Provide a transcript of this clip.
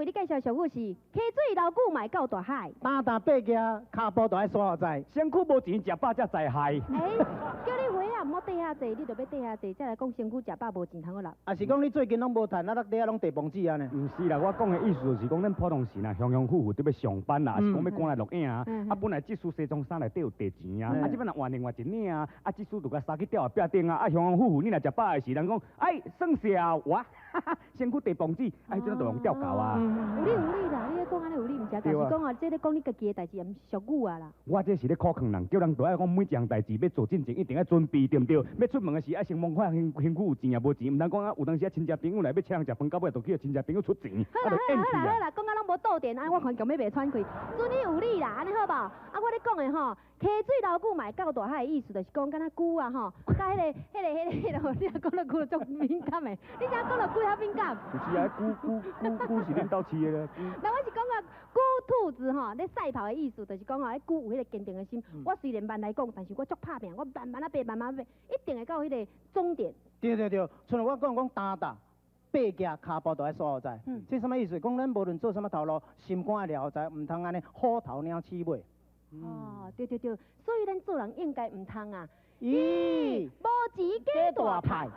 为你介绍小故事，溪水老久卖到大海。担担爬行，脚步就爱山后在，身躯无钱，食饱才在害。叫你话啊，唔好地下坐，你就要地下坐，再来讲身躯食饱无钱通个啦。啊是讲你最近拢无趁，底下拢地磅子啊呢？唔是啦，我讲的意思就是讲，咱普通时啦，享享富富伫要上班啦，是讲要赶来录影啊。啊，本来这束西装衫内底有地钱啊，啊，这摆若换另外一领啊，啊，这束就甲衫去吊壁顶啊，啊，享享富富，你若食饱的时，人讲，哎，算少哇，哈哈，身躯地磅子，哎，这就用吊搞啊。有理啦，你咧讲安尼有理，毋是啊？但是讲啊，这咧讲你家己的代志，唔是俗语啊啦。我这是咧考坑人，叫人都爱讲每一样代志要做进前，一定要准备，对不对？要出门的时，爱先问看身躯有钱也无钱，唔通讲啊，有当时啊亲戚朋友来要请人食饭，到尾就叫亲戚朋友出钱，啊就演去啊。好啦，讲啊拢无倒电，安我看强要袂喘气。准你有理啦，安尼好无？啊，我咧讲的吼，溪水老久卖到大海的意思，就是讲敢若龟啊吼，甲迄个，你若讲到龟就足敏感的，你知影讲到龟较敏感？就是啊，龟是恁斗饲的啦。那我是讲啊，龟兔子吼，咧赛跑的意思，就是讲啊，龟有迄个坚定的心。我虽然慢来讲，但是我足拍拼，我慢慢啊爬，慢慢爬，一定会到迄个终点。对，像我讲担担。爬行脚步都爱山后在，这什么意思？讲咱无论做什么头路，心肝爱了后在，唔通安尼虎头鸟鼠尾。哦，对，所以咱做人应该唔通啊，咦，无钱假大派。